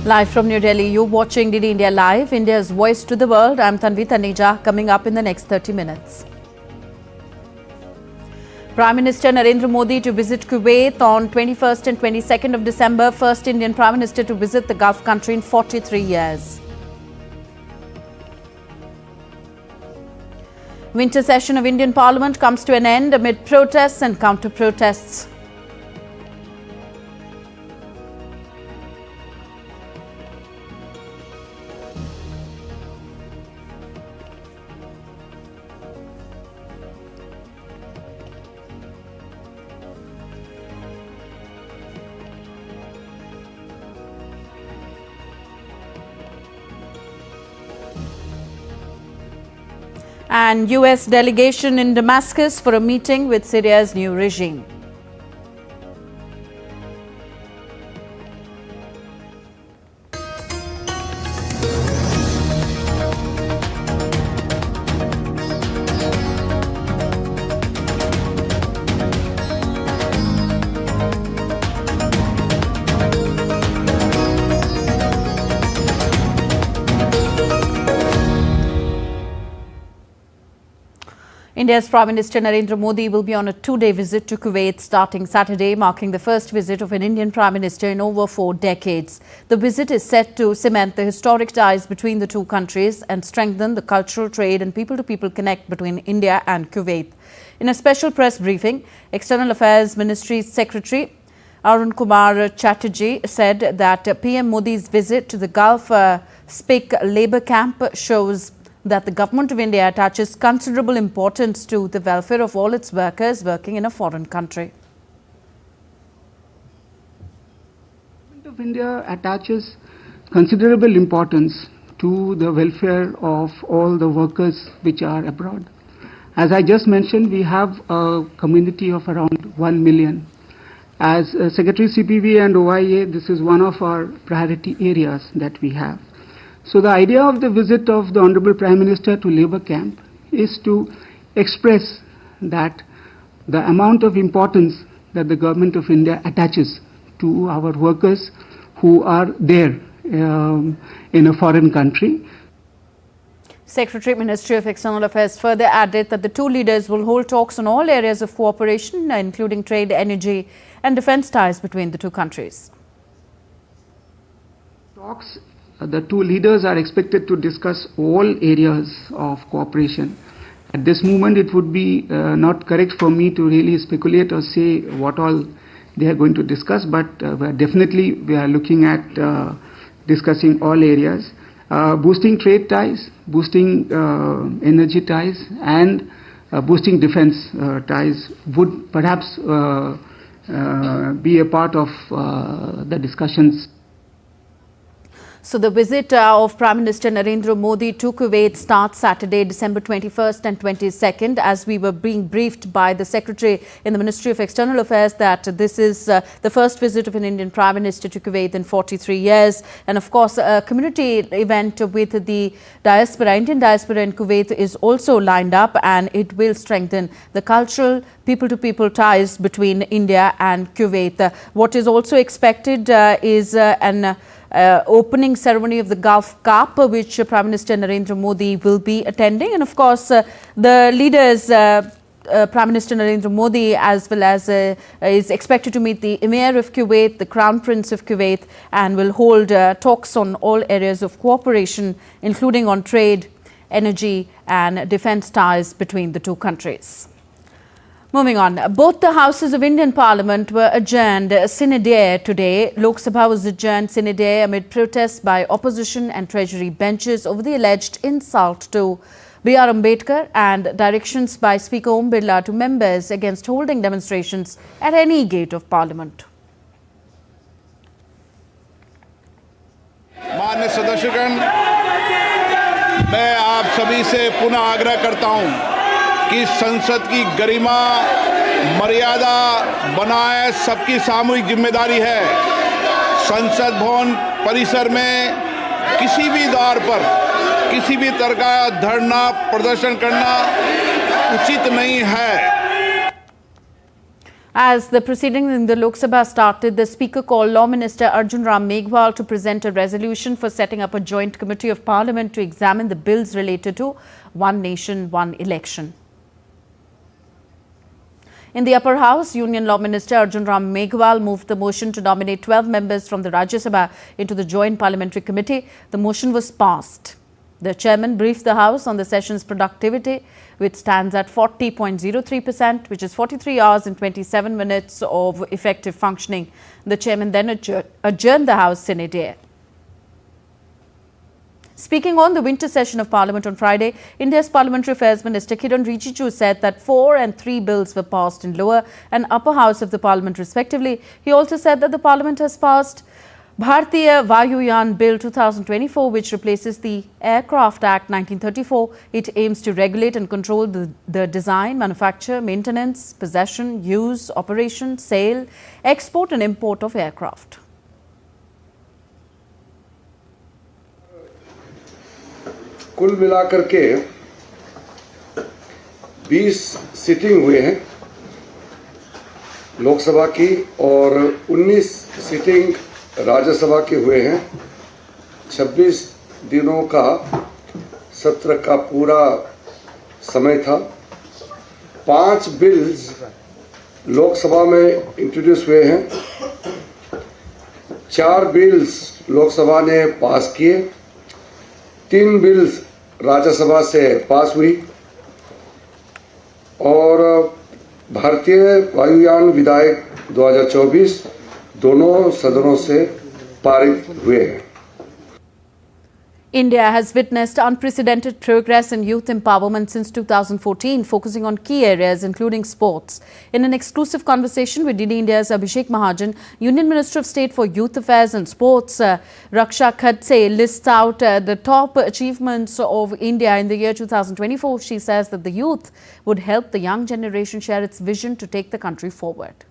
Live from New Delhi, you're watching DD India Live, India's voice to the world. I'm Tanvi Taneja, coming up in the next 30 minutes. Prime Minister Narendra Modi to visit Kuwait on 21st and 22nd of December, first Indian Prime Minister to visit the Gulf country in 43 years. Winter session of Indian Parliament comes to an end amid protests and counter-protests. And US delegation in Damascus for a meeting with Syria's new regime. India's Prime Minister Narendra Modi will be on a two-day visit to Kuwait starting Saturday, marking the first visit of an Indian Prime Minister in over 4 decades. The visit is set to cement the historic ties between the two countries and strengthen the cultural, trade and people-to-people connect between India and Kuwait. In a special press briefing, External Affairs Ministry Secretary Arun Kumar Chatterjee said that PM Modi's visit to the Gulf Spik labour camp shows that the Government of India attaches considerable importance to the welfare of all its workers working in a foreign country. The Government of India attaches considerable importance to the welfare of all the workers which are abroad. As I just mentioned, we have a community of around 1 million. As Secretary CPV and OIA, this is one of our priority areas that we have. So the idea of the visit of the Honorable Prime Minister to labour camp is to express that the amount of importance that the Government of India attaches to our workers who are there in a foreign country. Secretary Ministry of External Affairs further added that the two leaders will hold talks on all areas of cooperation, including trade, energy and defence ties between the two countries. Talks. The two leaders are expected to discuss all areas of cooperation. At this moment, it would be not correct for me to really speculate or say what all they are going to discuss, but definitely we are looking at discussing all areas. Boosting trade ties, boosting energy ties and boosting defense ties would perhaps be a part of the discussions. So the visit of Prime Minister Narendra Modi to Kuwait starts Saturday, December 21st and 22nd, as we were being briefed by the Secretary in the Ministry of External Affairs that this is the first visit of an Indian Prime Minister to Kuwait in 43 years. And of course, a community event with the diaspora, Indian diaspora in Kuwait is also lined up, and it will strengthen the cultural people-to-people ties between India and Kuwait. What is also expected is an opening ceremony of the Gulf Cup, which Prime Minister Narendra Modi will be attending. And of course, the leaders, Prime Minister Narendra Modi, as well as is expected to meet the Emir of Kuwait, the Crown Prince of Kuwait, and will hold talks on all areas of cooperation, including on trade, energy and defence ties between the two countries. Moving on, both the houses of Indian Parliament were adjourned sine die today. Lok Sabha was adjourned sine die amid protests by opposition and Treasury benches over the alleged insult to B.R. Ambedkar and directions by Speaker Om Birla to members against holding demonstrations at any gate of Parliament. माननीय सदस्यगण, मैं आप सभी से पुनः आग्रह करता हूं कि संसद की गरिमा मर्यादा बनाए सबकी सामूहिक जिम्मेदारी है। संसद भवन परिसर में किसी भी द्वार पर किसी भी तरह का धरना प्रदर्शन करना उचित नहीं है। As the proceedings in the Lok Sabha started, the Speaker called Law Minister Arjun Ram Meghwal to present a resolution for setting up a joint committee of Parliament to examine the bills related to One Nation, One Election. In the upper house, Union Law Minister Arjun Ram Meghwal moved the motion to nominate 12 members from the Rajya Sabha into the Joint Parliamentary Committee. The motion was passed. The chairman briefed the House on the session's productivity, which stands at 40.03%, which is 43 hours and 27 minutes of effective functioning. The chairman then adjourned the House sine die. Speaking on the winter session of Parliament on Friday, India's Parliamentary Affairs Minister Kiran Rijiju said that 4 and 3 bills were passed in lower and upper house of the Parliament respectively. He also said that the Parliament has passed Bharatiya Vayuyan Bill 2024, which replaces the Aircraft Act 1934. It aims to regulate and control the design, manufacture, maintenance, possession, use, operation, sale, export and import of aircraft. कुल मिलाकर के 20 seating हुए हैं लोकसभा की और 19 seating Rajya Sabha के हुए हैं। 26 दिनों का सत्र का पूरा समय था। 5 बिल्स लोकसभा में इंट्रोड्यूस हुए हैं। 4 बिल्स लोकसभा ने पास किए। 3 बिल्स राज्यसभा से पास हुई और भारतीय वायुयान विधेयक 2024 दोनों सदनों से पारित हुए हैं। India has witnessed unprecedented progress in youth empowerment since 2014, focusing on key areas including sports. In an exclusive conversation with DD India's Abhishek Mahajan, Union Minister of State for Youth Affairs and Sports, Raksha Khadse, lists out the top achievements of India in the year 2024. She says that the youth would help the young generation share its vision to take the country forward.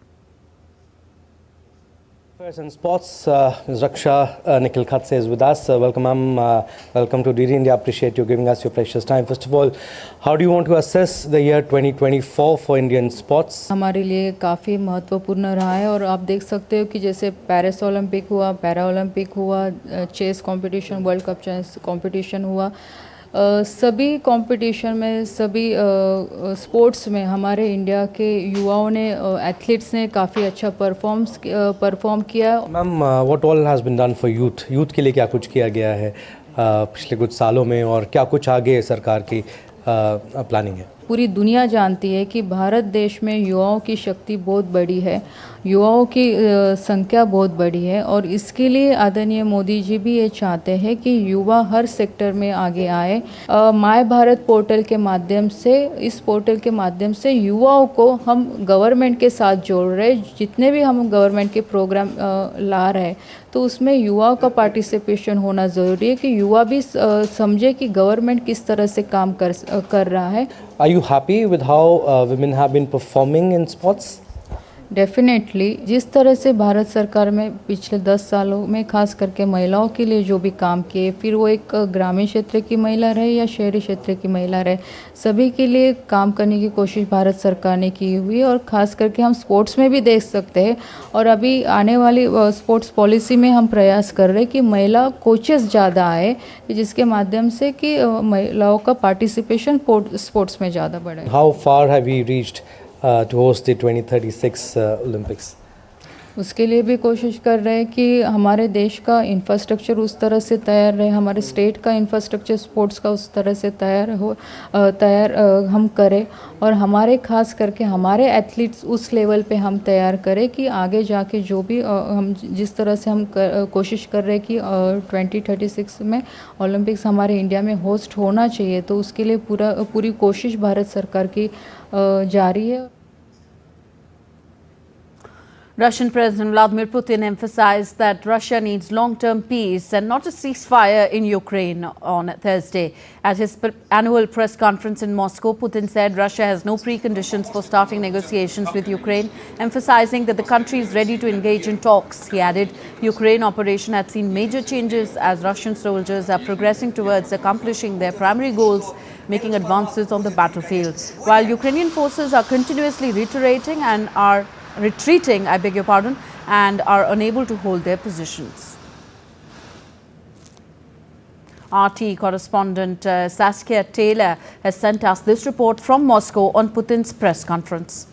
Affairs and Sports, Ms. Raksha Nikhil Khadse is with us. Welcome, ma'am. Welcome to DD India. Appreciate you giving us your precious time. First of all, how do you want to assess the year 2024 for Indian sports? हमारे लिए काफ़ी महत्वपूर्ण रहा है और आप देख सकते हो कि जैसे पेरिस ओलंपिक हुआ, पैरा ओलंपिक हुआ, chess competition, world cup chess competition हुआ, सभी कंपटीशन में, सभी स्पोर्ट्स में हमारे इंडिया के युवाओं ने, एथलीट्स ने काफ़ी अच्छा परफॉर्म किया। Ma'am, what all has been done for youth के लिए क्या कुछ किया गया है पिछले कुछ सालों में और क्या कुछ आगे सरकार की प्लानिंग है? पूरी दुनिया जानती है कि भारत देश में युवाओं की शक्ति बहुत बड़ी है, युवाओं की संख्या बहुत बड़ी है और इसके लिए आदरणीय मोदी जी भी ये चाहते हैं कि युवा हर सेक्टर में आगे आए। माय भारत पोर्टल के माध्यम से, इस पोर्टल के माध्यम से युवाओं को हम गवर्नमेंट के साथ जोड़ रहे, जितने भी हम गवर्नमेंट के प्रोग्राम ला रहे हैं तो उसमें युवाओं का पार्टिसिपेशन होना ज़रूरी है कि युवा भी समझे कि गवर्नमेंट किस तरह से काम कर रहा है। Are you happy with how women have been performing in sports? Definitely जिस तरह से भारत सरकार में पिछले 10 सालों में खास करके महिलाओं के लिए जो भी काम किए, फिर वो एक ग्रामीण क्षेत्र की महिला रहे या शहरी क्षेत्र की महिला रहे, सभी के लिए काम करने की कोशिश भारत सरकार ने की हुई है और ख़ास करके हम स्पोर्ट्स में भी देख सकते हैं और अभी आने वाली स्पोर्ट्स पॉलिसी में हम प्रयास कर रहे हैं कि महिला कोचेस ज़्यादा आए, जिसके माध्यम से कि महिलाओं का पार्टिसिपेशन स्पोर्ट्स में ज़्यादा बढ़े। How far have we reached to host the 2036 Olympics? उसके लिए भी कोशिश कर रहे हैं कि हमारे देश का इंफ्रास्ट्रक्चर उस तरह से तैयार रहे, हमारे स्टेट का इंफ्रास्ट्रक्चर स्पोर्ट्स का उस तरह से तैयार हम करें और हमारे खास करके हमारे एथलीट्स उस लेवल पे हम तैयार करें कि आगे जाके जो भी हम जिस तरह से हम कोशिश कर रहे हैं कि 2036 में ओलंपिक्स हमारे इंडिया में होस्ट होना चाहिए, तो उसके लिए पूरी कोशिश भारत सरकार की जारी है। Russian President Vladimir Putin emphasized that Russia needs long-term peace and not a ceasefire in Ukraine on Thursday. At his annual press conference in Moscow, Putin said Russia has no preconditions for starting negotiations with Ukraine, emphasizing that the country is ready to engage in talks. He added, Ukraine operation had seen major changes as Russian soldiers are progressing towards accomplishing their primary goals, making advances on the battlefield. While Ukrainian forces are continuously reiterating and are retreating, and are unable to hold their positions. RT correspondent Saskia Taylor has sent us this report from Moscow on Putin's press conference.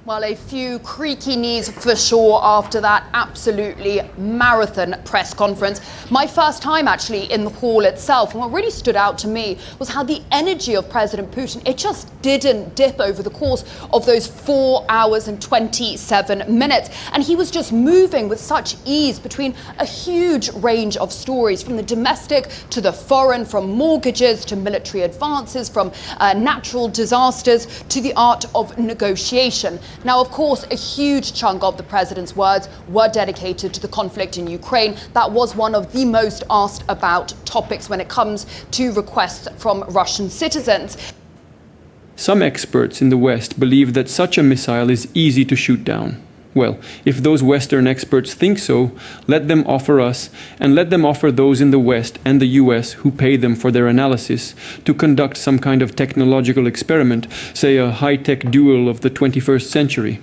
Well, a few creaky knees for sure after that absolutely marathon press conference. My first time actually in the hall itself, and what really stood out to me was how the energy of President Putin, it just didn't dip over the course of those 4 hours and 27 minutes. And he was just moving with such ease between a huge range of stories, from the domestic to the foreign, from mortgages to military advances, from natural disasters to the art of negotiation. Now, of course, a huge chunk of the president's words were dedicated to the conflict in Ukraine. That was one of the most asked about topics when it comes to requests from Russian citizens. Some experts in the West believe that such a missile is easy to shoot down. Well, if those Western experts think so, let them offer us, and let them offer those in the West and the US who pay them for their analysis, to conduct some kind of technological experiment, say a high-tech duel of the 21st century.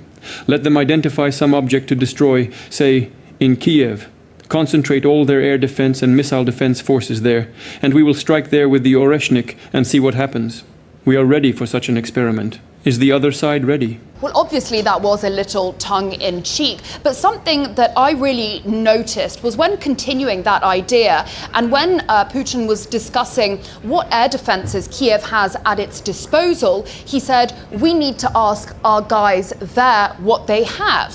Let them identify some object to destroy, say, in Kiev, concentrate all their air defense and missile defense forces there, and we will strike there with the Oreshnik and see what happens. We are ready for such an experiment. Is the other side ready? Well, obviously that was a little tongue-in-cheek, but something that I really noticed was when continuing that idea, and when Putin was discussing what air defences Kiev has at its disposal, he said, we need to ask our guys there what they have.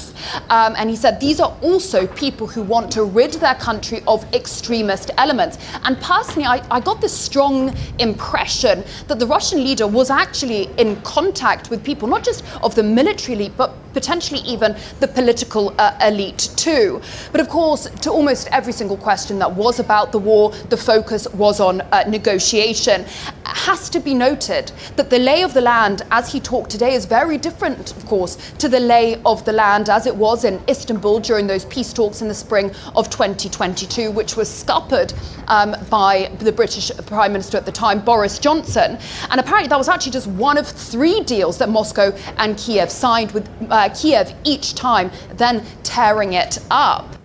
And he said, these are also people who want to rid their country of extremist elements. And personally, I got this strong impression that the Russian leader was actually in contact with people, not just of the military elite, but potentially even the political elite too. But of course, to almost every single question that was about the war, the focus was on negotiation. It has to be noted that the lay of the land as he talked today is very different, of course, to the lay of the land as it was in Istanbul during those peace talks in the spring of 2022, which was scuppered by the British Prime Minister at the time, Boris Johnson. And apparently that was actually just one of 3 deals that Moscow and Kiev signed, with Kiev each time then tearing it up.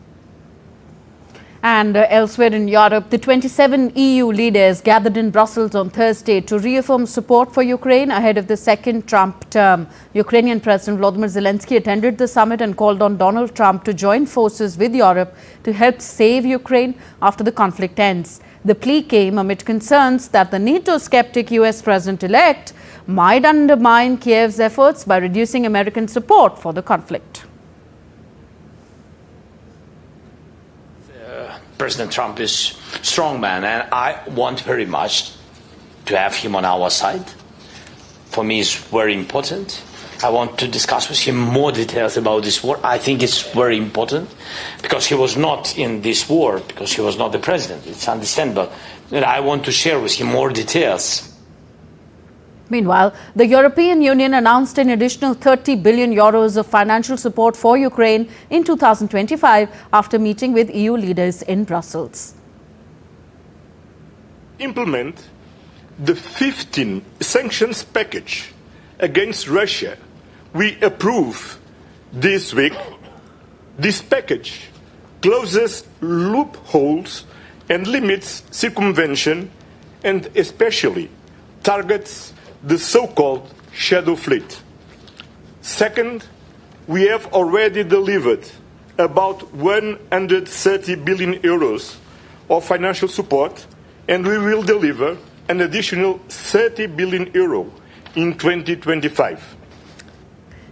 And elsewhere in Europe, the 27 EU leaders gathered in Brussels on Thursday to reaffirm support for Ukraine ahead of the second Trump term. Ukrainian President Volodymyr Zelensky attended the summit and called on Donald Trump to join forces with Europe to help save Ukraine after the conflict ends. The plea came amid concerns that the NATO skeptic US President-elect might undermine Kiev's efforts by reducing American support for the conflict. President Trump is a strong man, and I want very much to have him on our side. For me, it's very important. I want to discuss with him more details about this war. I think it's very important because he was not in this war, because he was not the president. It's understandable. And I want to share with him more details. Meanwhile, the European Union announced an additional 30 billion euros of financial support for Ukraine in 2025 after meeting with EU leaders in Brussels. Implement the 15 sanctions package against Russia we approve this week. This package closes loopholes and limits circumvention, and especially targets the so-called shadow fleet. Second, we have already delivered about 130 billion euros of financial support, and we will deliver an additional 30 billion euro in 2025.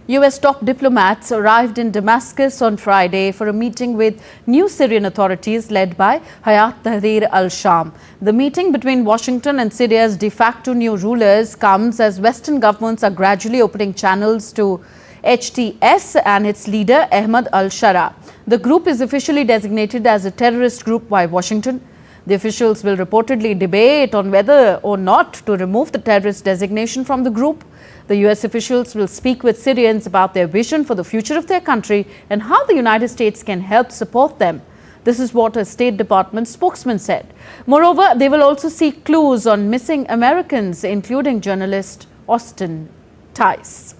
US top diplomats arrived in Damascus on Friday for a meeting with new Syrian authorities led by Hayat Tahrir al-Sham. The meeting between Washington and Syria's de facto new rulers comes as Western governments are gradually opening channels to HTS and its leader Ahmad al-Shara. The group is officially designated as a terrorist group by Washington. The officials will reportedly debate on whether or not to remove the terrorist designation from the group. The US officials will speak with Syrians about their vision for the future of their country and how the United States can help support them. This is what a State Department spokesman said. Moreover, they will also seek clues on missing Americans, including journalist Austin Tice.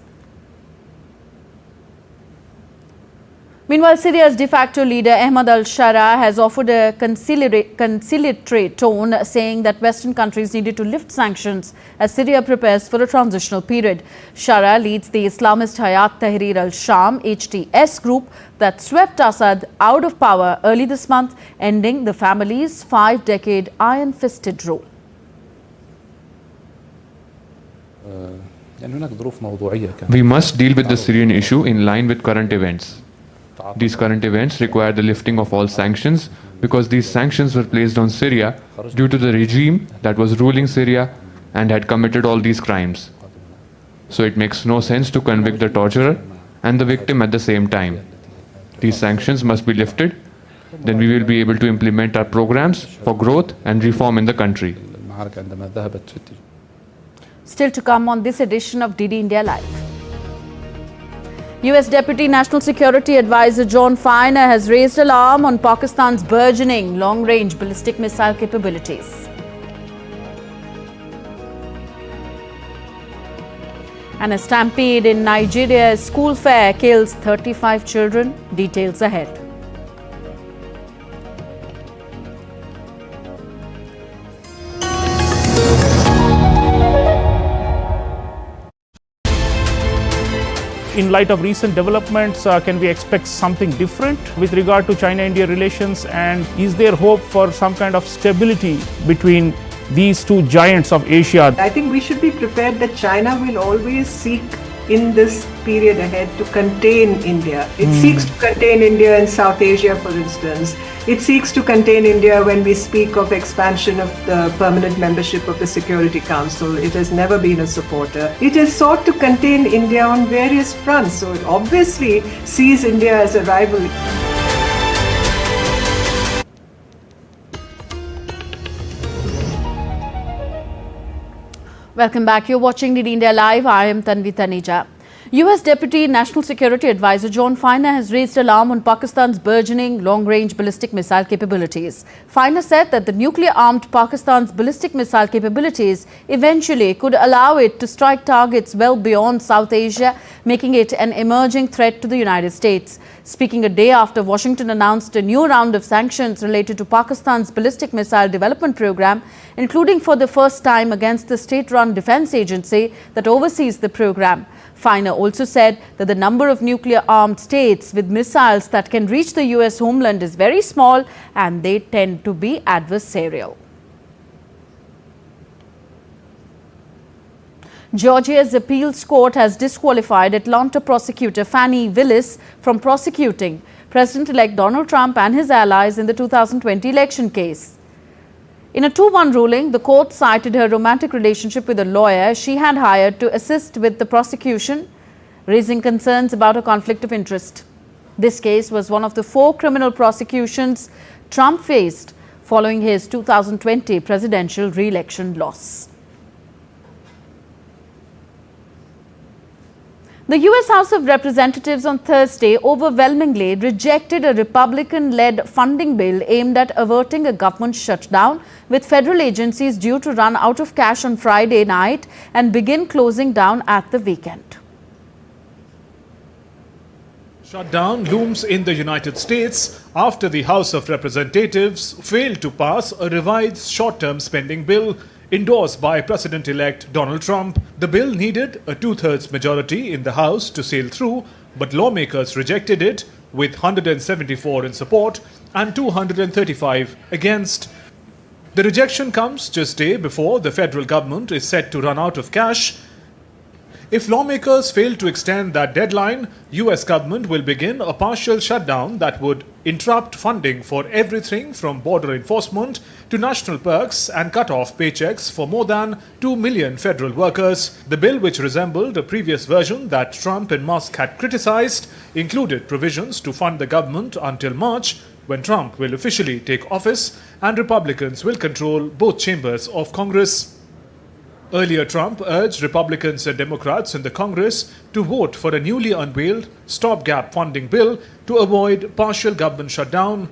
Meanwhile, Syria's de facto leader Ahmad al-Shara has offered a conciliatory tone, saying that Western countries needed to lift sanctions as Syria prepares for a transitional period. Shara leads the Islamist Hayat Tahrir al-Sham (HTS) group that swept Assad out of power early this month, ending the family's 5-decade iron-fisted rule. We must deal with the Syrian issue in line with current events. These current events require the lifting of all sanctions because these sanctions were placed on Syria due to the regime that was ruling Syria and had committed all these crimes. So it makes no sense to convict the torturer and the victim at the same time. These sanctions must be lifted, then we will be able to implement our programs for growth and reform in the country. Still to come on this edition of DD India Live. US Deputy National Security Advisor John Feiner has raised alarm on Pakistan's burgeoning long-range ballistic missile capabilities. And a stampede in Nigeria's school fair kills 35 children. Details ahead. In light of recent developments, can we expect something different with regard to China-India relations, and is there hope for some kind of stability between these two giants of Asia? I think we should be prepared that China will always seek in this period ahead to contain India. It seeks to contain India in South Asia, for instance. It seeks to contain India when we speak of expansion of the permanent membership of the Security Council. It has never been a supporter. It has sought to contain India on various fronts, so it obviously sees India as a rival. Welcome back. You're watching DD India Live. I am Tanvi Taneja. US Deputy National Security Advisor John Feiner has raised alarm on Pakistan's burgeoning long-range ballistic missile capabilities. Feiner said that the nuclear-armed Pakistan's ballistic missile capabilities eventually could allow it to strike targets well beyond South Asia, making it an emerging threat to the United States. Speaking a day after Washington announced a new round of sanctions related to Pakistan's ballistic missile development program, including for the first time against the state-run defense agency that oversees the program. Feiner also said that the number of nuclear-armed states with missiles that can reach the US homeland is very small and they tend to be adversarial. Georgia's appeals court has disqualified Atlanta prosecutor Fani Willis from prosecuting President-elect Donald Trump and his allies in the 2020 election case. In a 2-1 ruling, the court cited her romantic relationship with a lawyer she had hired to assist with the prosecution, raising concerns about a conflict of interest. This case was one of the 4 criminal prosecutions Trump faced following his 2020 presidential re-election loss. The US House of Representatives on Thursday overwhelmingly rejected a Republican-led funding bill aimed at averting a government shutdown, with federal agencies due to run out of cash on Friday night and begin closing down at the weekend. Shutdown looms in the United States after the House of Representatives failed to pass a revised short-term spending bill endorsed by President-elect Donald Trump. The bill needed a 2/3 majority in the House to sail through, but lawmakers rejected it with 174 in support and 235 against. The rejection comes just a day before the federal government is set to run out of cash. If lawmakers fail to extend that deadline, US government will begin a partial shutdown that would interrupt funding for everything from border enforcement to national perks and cut off paychecks for more than 2 million federal workers. The bill, which resembled a previous version that Trump and Musk had criticized, included provisions to fund the government until March, when Trump will officially take office and Republicans will control both chambers of Congress. Earlier, Trump urged Republicans and Democrats in the Congress to vote for a newly unveiled stopgap funding bill to avoid partial government shutdown.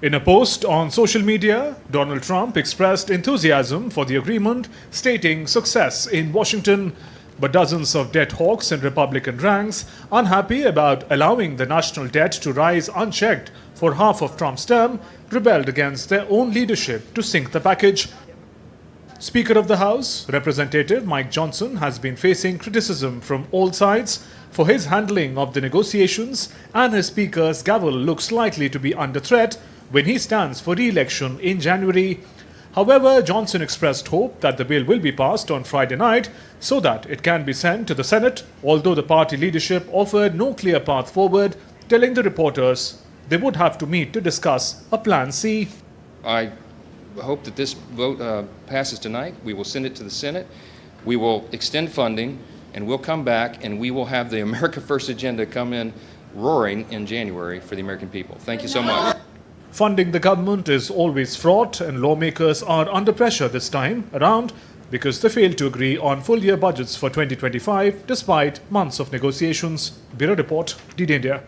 In a post on social media, Donald Trump expressed enthusiasm for the agreement, stating success in Washington. But dozens of dead hawks in Republican ranks, unhappy about allowing the national debt to rise unchecked for half of Trump's term, rebelled against their own leadership to sink the package. Speaker of the House, Representative Mike Johnson, has been facing criticism from all sides for his handling of the negotiations, and his Speaker's gavel looks likely to be under threat when he stands for re-election in January. However, Johnson expressed hope that the bill will be passed on Friday night so that it can be sent to the Senate, although the party leadership offered no clear path forward, telling the reporters they would have to meet to discuss a Plan C. I hope that this vote passes tonight. We will send it to the Senate. We will extend funding, and we'll come back and we will have the America First agenda come in roaring in January for the American people. Thank you so much. Funding the government is always fraught, and lawmakers are under pressure this time around because they failed to agree on full-year budgets for 2025 despite months of negotiations. Bureau Report, DD India.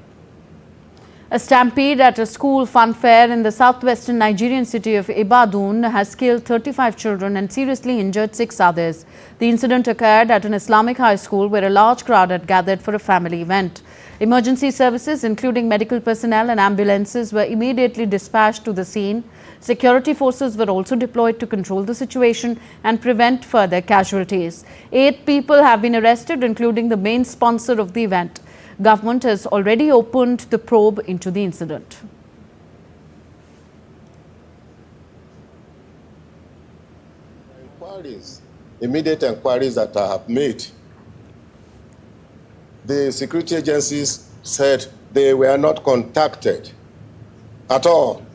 A stampede at a school fun fair in the southwestern Nigerian city of Ibadan has killed 35 children and seriously injured 6 others. The incident occurred at an Islamic high school where a large crowd had gathered for a family event. Emergency services, including medical personnel and ambulances, were immediately dispatched to the scene. Security forces were also deployed to control the situation and prevent further casualties. 8 people have been arrested, including the main sponsor of the event. Government has already opened the probe into the incident. Immediate inquiries that I have made, the security agencies said they were not contacted at all,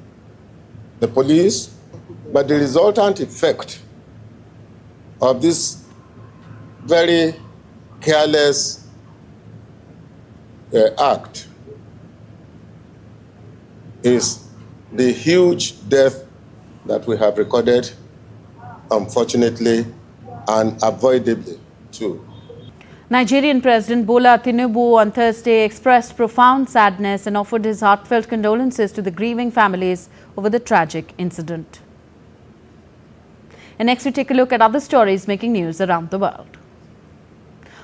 the police, but the resultant effect of this very careless act is the huge death that we have recorded, unfortunately, and avoidably too. Nigerian President Bola Tinubu on Thursday expressed profound sadness and offered his heartfelt condolences to the grieving families over the tragic incident. And next we take a look at other stories making news around the world.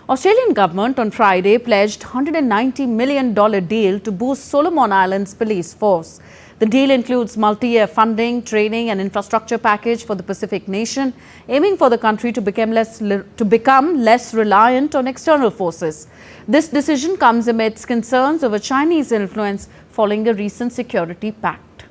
Australian government on Friday pledged $190 million deal to boost Solomon Islands police force. The deal includes multi-year funding, training and infrastructure package for the Pacific nation, aiming for the country to become less reliant on external forces. This decision comes amidst concerns over Chinese influence following a recent security pact.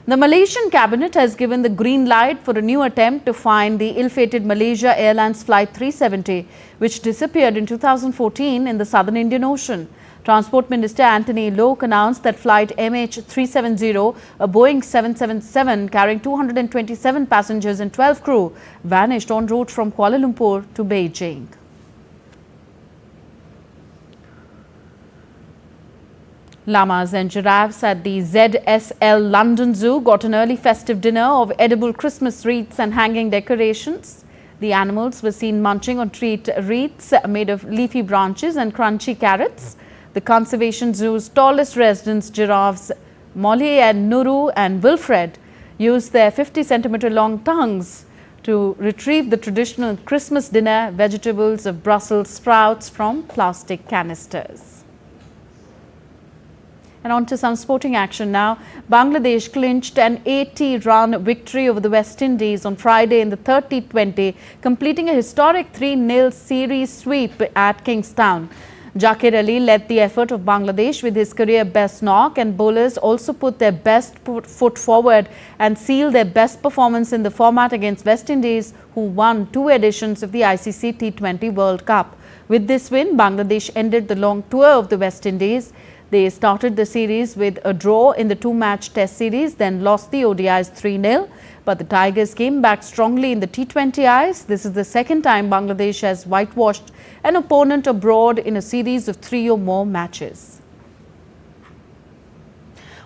The Malaysian cabinet has given the green light for a new attempt to find the ill-fated Malaysia Airlines Flight 370, which disappeared in 2014 in the southern Indian Ocean. Transport Minister Anthony Loke announced that flight MH370, a Boeing 777 carrying 227 passengers and 12 crew, vanished en route from Kuala Lumpur to Beijing. Llamas and giraffes at the ZSL London Zoo got an early festive dinner of edible Christmas wreaths and hanging decorations. The animals were seen munching on treat wreaths made of leafy branches and crunchy carrots. The Conservation Zoo's tallest residents, giraffes Molly and Nuru and Wilfred, used their 50-centimeter long tongues to retrieve the traditional Christmas dinner vegetables of Brussels sprouts from plastic canisters. And on to some sporting action now. Bangladesh clinched an 80-run victory over the West Indies on Friday in the third T20, completing a historic 3-0 series sweep at Kingstown. Zakir Ali led the effort of Bangladesh with his career best knock, and bowlers also put their best foot forward and sealed their best performance in the format against West Indies, who won 2 editions of the ICC T20 World Cup. With this win, Bangladesh ended the long tour of the West Indies. They started the series with a draw in the 2-match test series, then lost the ODIs 3-0. But the Tigers came back strongly in the T20Is. This is the second time Bangladesh has whitewashed an opponent abroad in a series of 3 or more matches.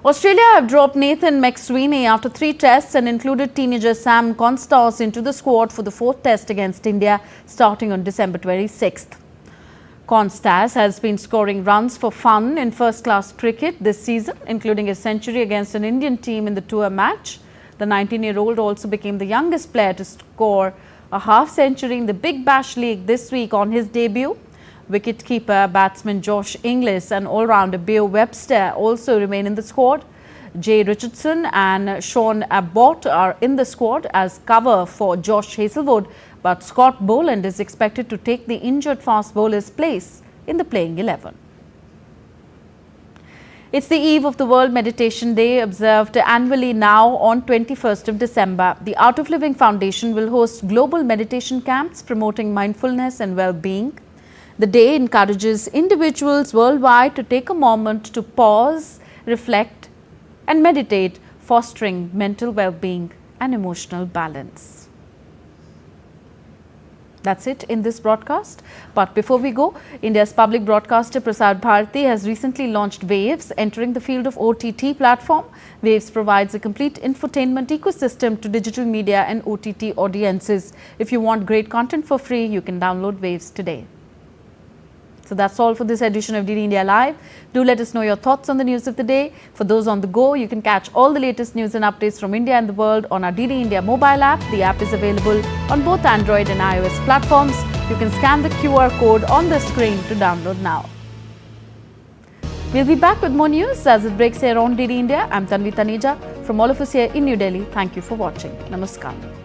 Australia have dropped Nathan McSweeney after 3 tests and included teenager Sam Constas into the squad for the 4th test against India starting on December 26th. Constas has been scoring runs for fun in first-class cricket this season, including a century against an Indian team in the tour match. The 19-year-old also became the youngest player to score a half-century in the Big Bash League this week on his debut. Wicketkeeper batsman Josh Inglis and all-rounder Beau Webster also remain in the squad. Jay Richardson and Sean Abbott are in the squad as cover for Josh Hazlewood, but Scott Boland is expected to take the injured fast bowler's place in the playing 11. It's the eve of the World Meditation Day, observed annually now on 21st of December. The Art of Living Foundation will host global meditation camps promoting mindfulness and well-being. The day encourages individuals worldwide to take a moment to pause, reflect and meditate, fostering mental well-being and emotional balance. That's it in this broadcast. But before we go, India's public broadcaster Prasar Bharati has recently launched Waves, entering the field of OTT platform. Waves provides a complete infotainment ecosystem to digital media and OTT audiences. If you want great content for free, you can download Waves today. So that's all for this edition of DD India Live. Do let us know your thoughts on the news of the day. For those on the go, you can catch all the latest news and updates from India and the world on our DD India mobile app. The app is available on both Android and iOS platforms. You can scan the QR code on the screen to download now. We'll be back with more news as it breaks here on DD India. I'm Tanvi Taneja. From all of us here in New Delhi, thank you for watching. Namaskar.